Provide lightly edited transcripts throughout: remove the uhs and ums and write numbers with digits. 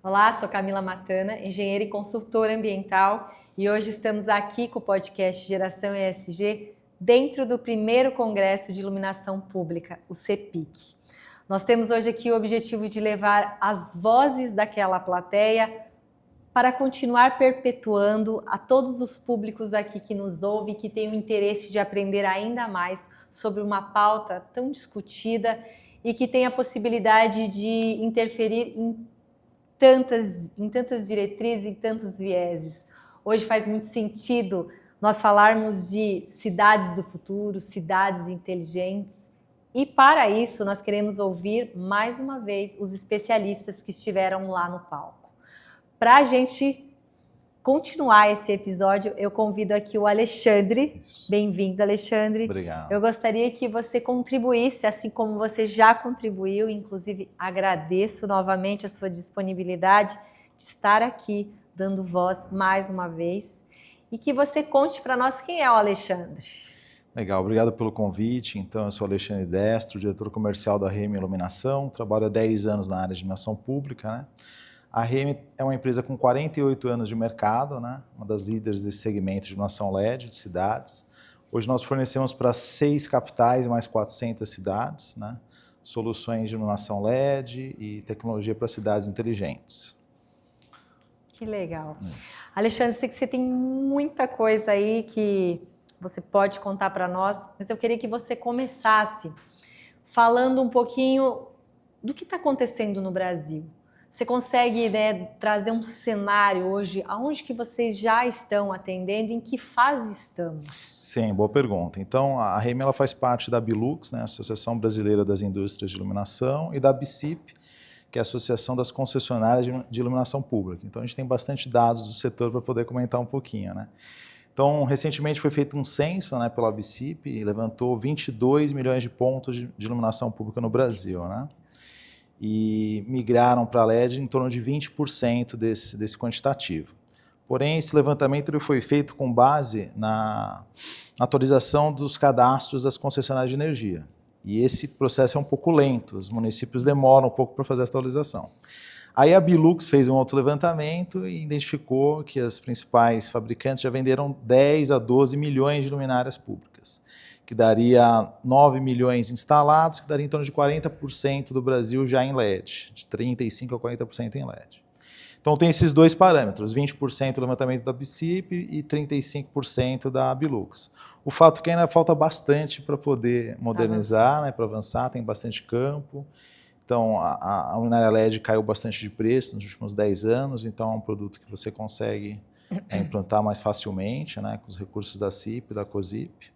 Olá, sou Camila Matana, engenheira e consultora ambiental, e hoje estamos aqui com o podcast Geração ESG dentro do primeiro Congresso de Iluminação Pública, o CEPIC. Nós temos hoje aqui o objetivo de levar as vozes daquela plateia para continuar perpetuando a todos os públicos aqui que nos ouvem, que têm o interesse de aprender ainda mais sobre uma pauta tão discutida e que tem a possibilidade de interferir em tantas diretrizes e tantos vieses. Hoje faz muito sentido nós falarmos de cidades do futuro, cidades inteligentes, e para isso nós queremos ouvir mais uma vez os especialistas que estiveram lá no palco. Para a gente continuar esse episódio, eu convido aqui o Alexandre. Bem-vindo, Alexandre. Obrigado. Eu gostaria que você contribuísse, assim como você já contribuiu, inclusive agradeço novamente a sua disponibilidade de estar aqui dando voz mais uma vez e que você conte para nós quem é o Alexandre. Legal, obrigado pelo convite. Então, eu sou Alexandre Destro, diretor comercial da REME Iluminação, trabalho há 10 anos na área de iluminação pública, né? A REME é uma empresa com 48 anos de mercado, né? Uma das líderes desse segmento de iluminação LED de cidades. Hoje nós fornecemos para 6 capitais, mais 400 cidades, né? Soluções de iluminação LED e tecnologia para cidades inteligentes. Que legal. Alexandre, sei que você tem muita coisa aí que você pode contar para nós, mas eu queria que você começasse falando um pouquinho do que está acontecendo no Brasil. Você consegue, né, trazer um cenário hoje, aonde que vocês já estão atendendo, em que fase estamos? Sim, boa pergunta. Então, a REME ela faz parte da Bilux, né, Associação Brasileira das Indústrias de Iluminação, e da BICIP, que é a Associação das Concessionárias de Iluminação Pública. Então, a gente tem bastante dados do setor para poder comentar um pouquinho, né? Então, recentemente foi feito um censo, né, pela BICIP e levantou 22 milhões de pontos de iluminação pública no Brasil, né? E migraram para a LED em torno de 20% desse quantitativo. Porém, esse levantamento ele foi feito com base na atualização dos cadastros das concessionárias de energia. E esse processo é um pouco lento, os municípios demoram um pouco para fazer essa atualização. Aí a Bilux fez um outro levantamento e identificou que as principais fabricantes já venderam 10 a 12 milhões de luminárias públicas, que daria 9 milhões instalados, que daria em torno de 40% do Brasil já em LED, de 35% a 40% em LED. Então tem esses dois parâmetros, 20% do levantamento da BICIP e 35% da Bilux. O fato é que ainda falta bastante para poder modernizar, né, para avançar, tem bastante campo. Então a luminária LED caiu bastante de preço nos últimos 10 anos, então é um produto que você consegue implantar mais facilmente, né, com os recursos da CIP e da COSIP.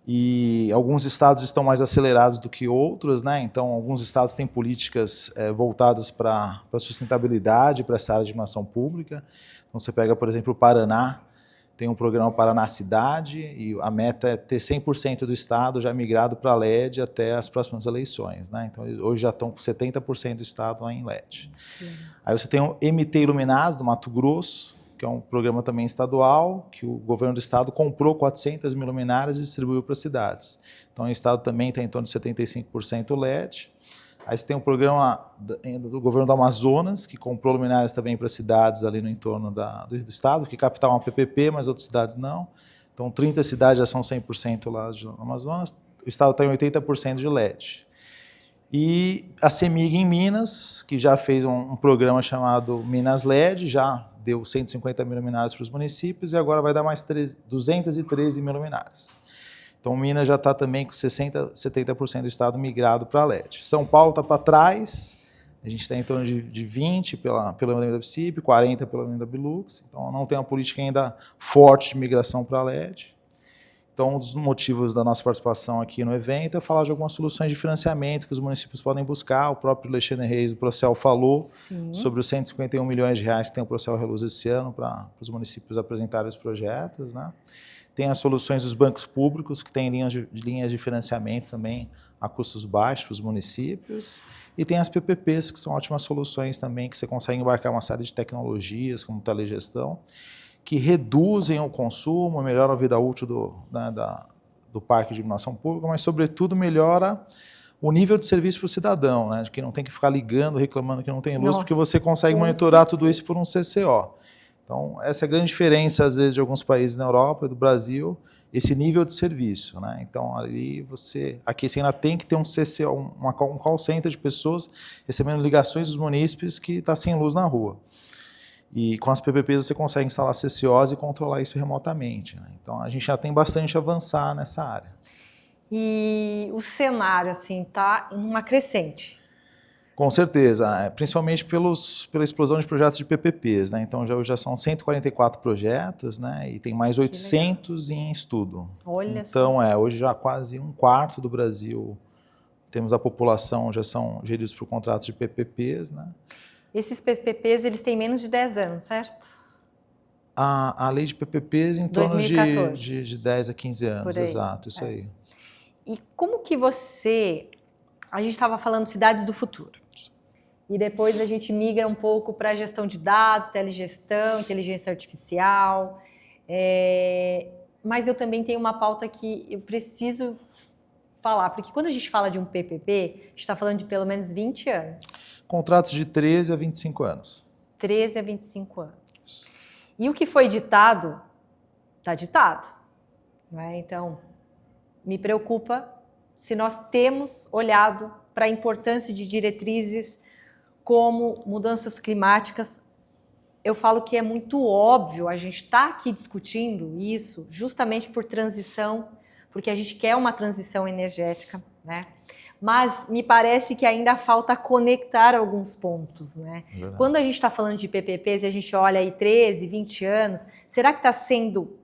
E alguns estados estão mais acelerados do que outros, né? Então, alguns estados têm políticas voltadas para a sustentabilidade, para essa área de iluminação pública. Então, você pega, por exemplo, o Paraná, tem um programa Paraná Cidade, e a meta é ter 100% do estado já migrado para LED até as próximas eleições, né? Então, hoje já estão com 70% do estado lá em LED. Aí você tem o MT Iluminado, do Mato Grosso, que é um programa também estadual, que o governo do estado comprou 400 mil luminárias e distribuiu para cidades. Então, o estado também está em torno de 75% LED. Aí você tem um programa do governo do Amazonas, que comprou luminárias também para cidades ali no entorno do estado, que capital é uma PPP, mas outras cidades não. Então, 30 cidades já são 100% lá do Amazonas. O estado está em 80% de LED. E a CEMIG em Minas, que já fez um programa chamado Minas LED, já deu 150 mil luminárias para os municípios e agora vai dar mais 213 mil luminárias. Então, Minas já está também com 70% do estado migrado para LED. São Paulo está para trás, a gente está em torno de 20 pelo elemento da BICIP, 40 pelo elemento da Bilux, então não tem uma política ainda forte de migração para LED. Então, um dos motivos da nossa participação aqui no evento é falar de algumas soluções de financiamento que os municípios podem buscar. O próprio Alexandre Reis do Procel falou sobre os 151 milhões de reais que tem o Procel Reluz esse ano para os municípios apresentarem os projetos, né? Tem as soluções dos bancos públicos, que têm linhas de financiamento também a custos baixos para os municípios. E tem as PPPs, que são ótimas soluções também, que você consegue embarcar uma série de tecnologias, como telegestão, que reduzem o consumo, melhoram a vida útil do parque de iluminação pública, mas, sobretudo, melhora o nível de serviço para o cidadão, né? De que não tem que ficar ligando, reclamando que não tem luz, Nossa, porque você consegue monitorar tudo isso por um CCO. Então, essa é a grande diferença, às vezes, de alguns países na Europa e do Brasil, esse nível de serviço, né? Então, aqui você ainda tem que ter um CCO, um call center de pessoas recebendo ligações dos munícipes que está sem luz na rua. E com as PPPs você consegue instalar CCOs e controlar isso remotamente, né? Então, a gente já tem bastante a avançar nessa área. E o cenário, assim, está em uma crescente. Com certeza, principalmente pela explosão de projetos de PPPs, né? Então já são 144 projetos, né? E tem mais 800 em estudo. Olha então, só. Hoje já quase um quarto do Brasil, temos a população, já são geridos por contratos de PPPs, né? Esses PPPs, eles têm menos de 10 anos, certo? A lei de PPPs em 2014. torno de 10 a 15 anos, exato, isso aí. E como que a gente estava falando cidades do futuro, e depois a gente migra um pouco para a gestão de dados, telegestão, inteligência artificial, mas eu também tenho uma pauta que eu preciso falar, porque quando a gente fala de um PPP, a gente está falando de pelo menos 20 anos. Contratos de 13 a 25 anos. 13 a 25 anos. E o que foi ditado, está ditado. Não é? Então, me preocupa se nós temos olhado para a importância de diretrizes como mudanças climáticas. Eu falo que é muito óbvio a gente estar aqui discutindo isso justamente por transição, porque a gente quer uma transição energética, né? Mas me parece que ainda falta conectar alguns pontos, né? Verdade. Quando a gente está falando de PPPs e a gente olha aí 13, 20 anos, será que está sendo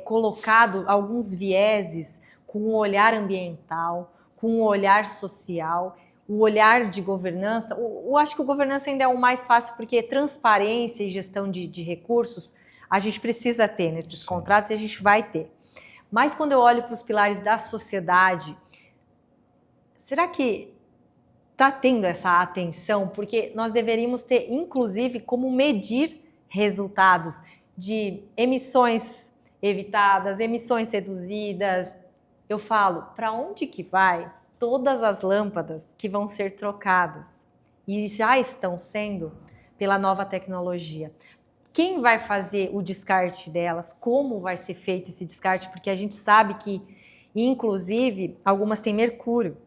colocado alguns vieses com um olhar ambiental, com um olhar social, o olhar de governança? Eu acho que o governança ainda é o mais fácil, porque transparência e gestão de recursos a gente precisa ter nesses contratos e a gente vai ter. Mas quando eu olho para os pilares da sociedade, será que está tendo essa atenção? Porque nós deveríamos ter, inclusive, como medir resultados de emissões evitadas, emissões reduzidas. Eu falo, para onde que vai todas as lâmpadas que vão ser trocadas e já estão sendo pela nova tecnologia? Quem vai fazer o descarte delas? Como vai ser feito esse descarte? Porque a gente sabe que, inclusive, algumas têm mercúrio,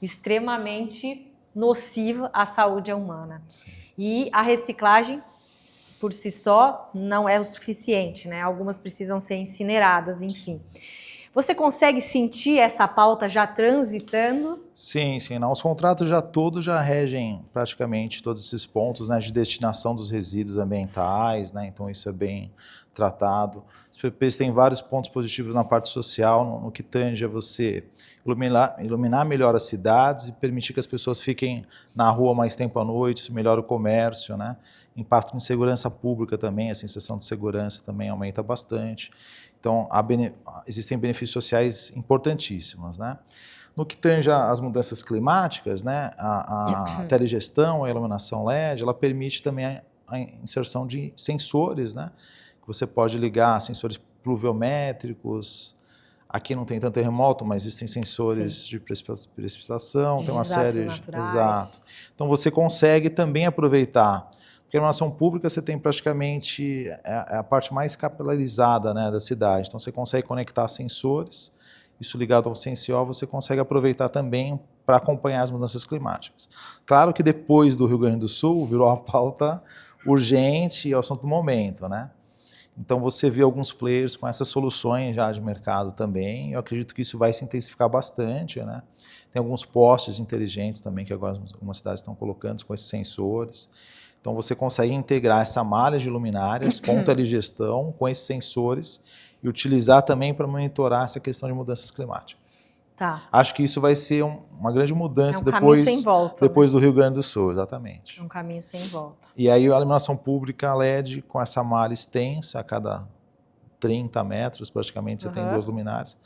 extremamente nociva à saúde humana. Sim. E a reciclagem, por si só, não é o suficiente, né? Algumas precisam ser incineradas, enfim. Você consegue sentir essa pauta já transitando? Sim, sim. Não, os contratos todos já regem praticamente todos esses pontos, né, de destinação dos resíduos ambientais, né, então isso é bem tratado. Os PPPs têm vários pontos positivos na parte social, no que tange a você iluminar melhor as cidades e permitir que as pessoas fiquem na rua mais tempo à noite, isso melhora o comércio, né? Impacto em segurança pública também, a sensação de segurança também aumenta bastante. Então, existem benefícios sociais importantíssimos, né? No que tange às mudanças climáticas, né, a telegestão, a iluminação LED, ela permite também a inserção de sensores, né, que você pode ligar, sensores pluviométricos. Aqui não tem tanto terremoto, mas existem sensores de precipitação, tem uma série de... Exato. Então você consegue também aproveitar, porque a iluminação pública você tem praticamente a parte mais capilarizada, né, da cidade. Então você consegue conectar sensores, isso ligado ao CNCO, você consegue aproveitar também para acompanhar as mudanças climáticas. Claro que depois do Rio Grande do Sul virou uma pauta urgente e ao assunto do momento, né? Então você vê alguns players com essas soluções já de mercado também. Eu acredito que isso vai se intensificar bastante, né? Tem alguns postes inteligentes também que agora algumas cidades estão colocando com esses sensores. Então você consegue integrar essa malha de luminárias com telegestão, com esses sensores e utilizar também para monitorar essa questão de mudanças climáticas. Tá. Acho que isso vai ser uma grande mudança depois do Rio Grande do Sul, exatamente. É um caminho sem volta. E aí a iluminação pública LED com essa malha extensa, a cada 30 metros praticamente você tem 2 luminárias,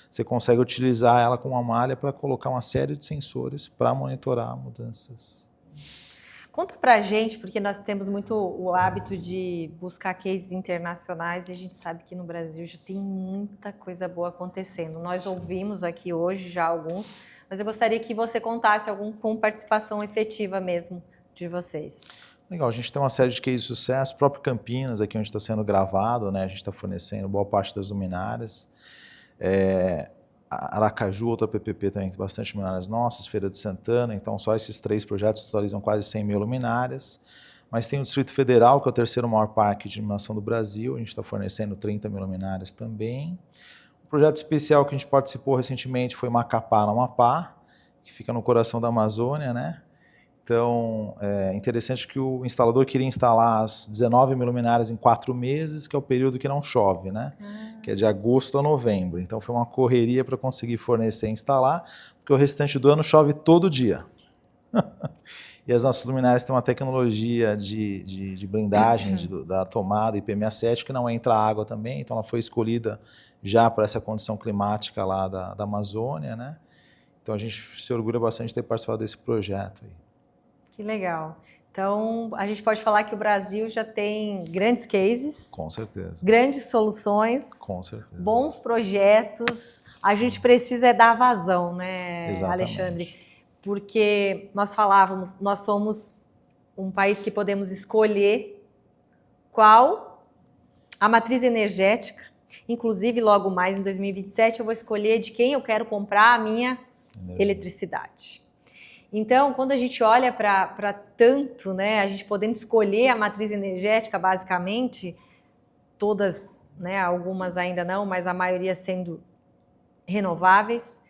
você consegue utilizar ela com uma malha para colocar uma série de sensores para monitorar mudanças. Conta pra gente, porque nós temos muito o hábito de buscar cases internacionais e a gente sabe que no Brasil já tem muita coisa boa acontecendo. Nós ouvimos aqui hoje já alguns, mas eu gostaria que você contasse algum com participação efetiva mesmo de vocês. Legal, a gente tem uma série de cases de sucesso, o próprio Campinas, aqui onde está sendo gravado, né? A gente está fornecendo boa parte das luminárias. Aracaju, outra PPP também, tem bastante luminárias nossas, Feira de Santana, então só esses 3 projetos totalizam quase 100 mil luminárias. Mas tem o Distrito Federal, que é o terceiro maior parque de iluminação do Brasil, a gente está fornecendo 30 mil luminárias também. O projeto especial que a gente participou recentemente foi Macapá, no Amapá, que fica no coração da Amazônia, né? Então, é interessante que o instalador queria instalar as 19 mil luminárias em 4 meses, que é o período que não chove, né? Que é de agosto a novembro. Então, foi uma correria para conseguir fornecer e instalar, porque o restante do ano chove todo dia. E as nossas luminárias têm uma tecnologia de blindagem da tomada IPX7 que não entra água também, então ela foi escolhida já para essa condição climática lá da Amazônia, né? Então, a gente se orgulha bastante de ter participado desse projeto aí. Que legal. Então, a gente pode falar que o Brasil já tem grandes cases. Com certeza. Grandes soluções. Com certeza. Bons projetos. A gente precisa dar vazão, né, Exatamente. Alexandre? Porque nós falávamos, nós somos um país que podemos escolher qual a matriz energética. Inclusive, logo mais em 2027, eu vou escolher de quem eu quero comprar a minha eletricidade. Então, quando a gente olha para tanto, né, a gente podendo escolher a matriz energética, basicamente, todas, né, algumas ainda não, mas a maioria sendo renováveis,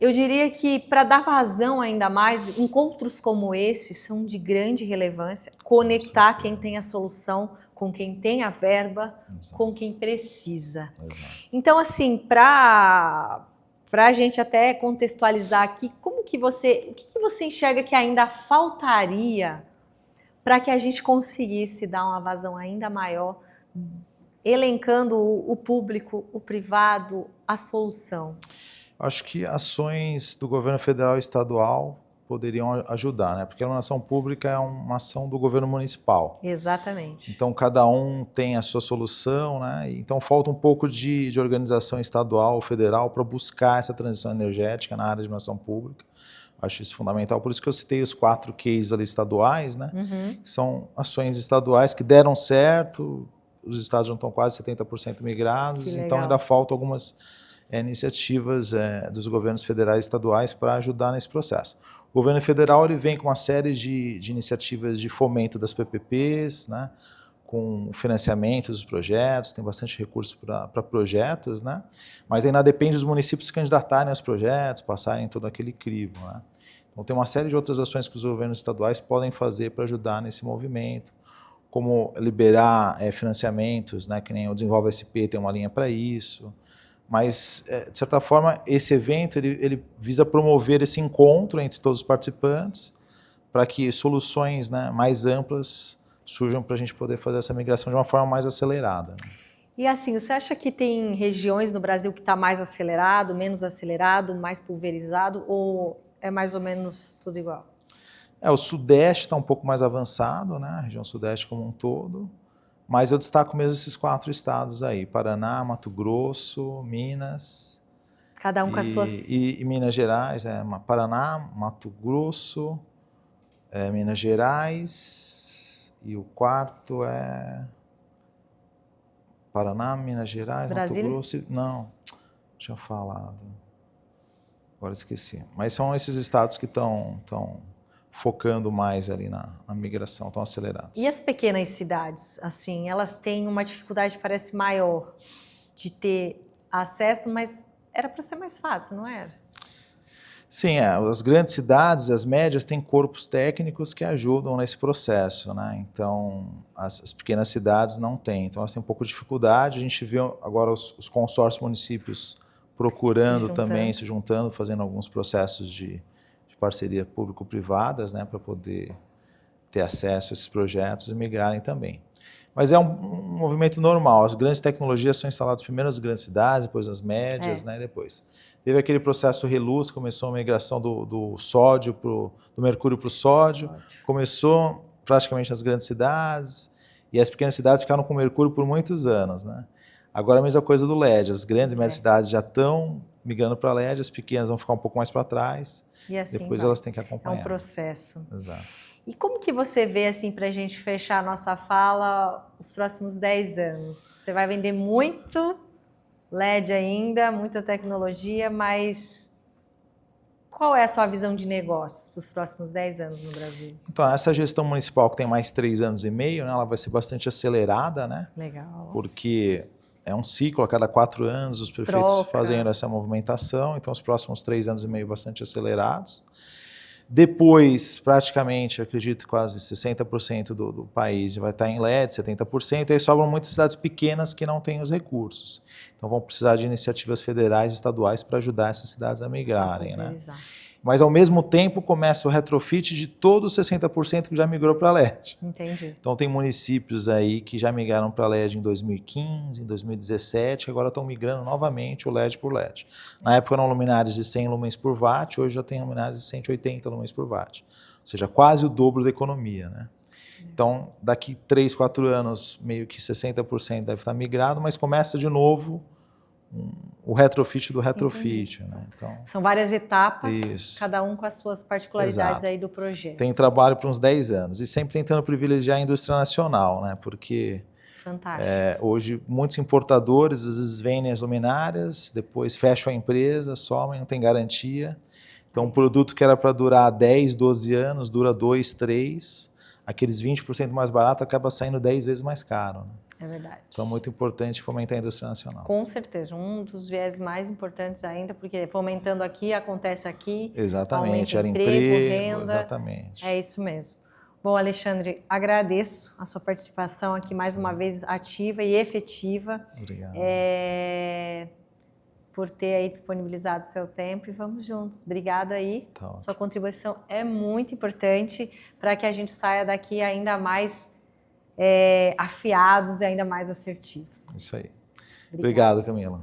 eu diria que para dar vazão ainda mais, encontros como esse são de grande relevância, conectar quem tem a solução com quem tem a verba, Exato. Com quem precisa. Exato. Então, assim, para a gente até contextualizar aqui, o que você enxerga que ainda faltaria para que a gente conseguisse dar uma vazão ainda maior, elencando o público, o privado, a solução? Acho que ações do governo federal e estadual poderiam ajudar, né? Porque a iluminação pública é uma ação do governo municipal. Exatamente. Então, cada um tem a sua solução, né? Então, falta um pouco de organização estadual, federal, para buscar essa transição energética na área de iluminação pública. Acho isso fundamental. Por isso que eu citei os 4 cases ali estaduais, né? Que são ações estaduais que deram certo, os estados já estão quase 70% migrados, então ainda faltam algumas iniciativas dos governos federais e estaduais para ajudar nesse processo. O governo federal ele vem com uma série de iniciativas de fomento das PPPs, né, com financiamento dos projetos, tem bastante recurso para projetos, né, mas ainda depende dos municípios se candidatarem aos projetos, passarem todo aquele crivo, né. Então tem uma série de outras ações que os governos estaduais podem fazer para ajudar nesse movimento, como liberar financiamentos, né, que nem o Desenvolve SP tem uma linha para isso. Mas, de certa forma, esse evento ele visa promover esse encontro entre todos os participantes para que soluções, né, mais amplas surjam para a gente poder fazer essa migração de uma forma mais acelerada. Né? E assim, você acha que tem regiões no Brasil que está mais acelerado, menos acelerado, mais pulverizado, ou é mais ou menos tudo igual? O Sudeste está um pouco mais avançado, né, a região Sudeste como um todo. Mas eu destaco mesmo esses 4 estados aí, Paraná, Mato Grosso, Minas. Cada um com as suas... E Minas Gerais, Paraná, Mato Grosso, Minas Gerais, e o 4º é Paraná, Minas Gerais, Brasília? Mato Grosso... Não, tinha falado. Agora esqueci. Mas são esses estados que estão focando mais ali na migração, tão acelerados. E as pequenas cidades, assim, elas têm uma dificuldade, parece, maior de ter acesso, mas era para ser mais fácil, não era? Sim, as grandes cidades, as médias, têm corpos técnicos que ajudam nesse processo, né? Então, as pequenas cidades não têm. Então, elas têm um pouco de dificuldade. A gente vê agora os consórcios municípios procurando também, se juntando, fazendo alguns processos de parceria público-privadas, né, para poder ter acesso a esses projetos e migrarem também. Mas é um movimento normal, as grandes tecnologias são instaladas primeiro nas grandes cidades, depois nas médias, né, e depois. Teve aquele processo ReLuz, começou a migração do sódio, do mercúrio para o sódio, começou praticamente nas grandes cidades, e as pequenas cidades ficaram com mercúrio por muitos anos, né. Agora a mesma coisa do LED, as grandes e médias cidades já estão migrando para LED, as pequenas vão ficar um pouco mais para trás, E assim depois vai. elas têm que É acompanhar. um processo. Exato. E como que você vê, assim, para a gente fechar a nossa fala, os próximos 10 anos? Você vai vender muito LED ainda, muita tecnologia, mas qual é a sua visão de negócios para os próximos 10 anos no Brasil? Então, essa gestão municipal que tem mais 3 anos e meio, né, ela vai ser bastante acelerada, né? Legal. Porque é um ciclo, a cada 4 anos os prefeitos Troca. fazendo essa movimentação, então os próximos 3 anos e meio bastante acelerados. Depois, praticamente, acredito, quase 60% do país vai estar em LED, 70%, e aí sobram muitas cidades pequenas que não têm os recursos. Então vão precisar de iniciativas federais e estaduais para ajudar essas cidades a migrarem, né? Mas, ao mesmo tempo, começa o retrofit de todos os 60% que já migrou para LED. Entendi. Então, tem municípios aí que já migraram para LED em 2015, em 2017, que agora estão migrando novamente o LED por LED. Na época eram luminárias de 100 lumens por watt, hoje já tem luminárias de 180 lumens por watt. Ou seja, quase o dobro da economia, né? Então, daqui 3, 4 anos, meio que 60% deve estar migrado, mas começa de novo o retrofit do retrofit, né? Então, são várias etapas, isso. Cada um com as suas particularidades. Exato. Aí do projeto. Tem trabalho para uns 10 anos e sempre tentando privilegiar a indústria nacional, né? Porque hoje muitos importadores às vezes vendem as luminárias, depois fecham a empresa, somem, não tem garantia. Então, um produto que era para durar 10, 12 anos, dura 2, 3, aqueles 20% mais barato acaba saindo 10 vezes mais caro, né? É verdade. Então, é muito importante fomentar a indústria nacional. Com certeza, um dos viés mais importantes ainda, porque fomentando aqui, acontece aqui. Exatamente, aumenta era emprego, renda. Exatamente. É isso mesmo. Bom, Alexandre, agradeço a sua participação aqui mais uma vez ativa e efetiva. Obrigado. Por ter aí disponibilizado o seu tempo e vamos juntos. Obrigada aí. Tá. Sua contribuição é muito importante para que a gente saia daqui ainda mais afiados e ainda mais assertivos. Isso aí. Obrigado, Camila.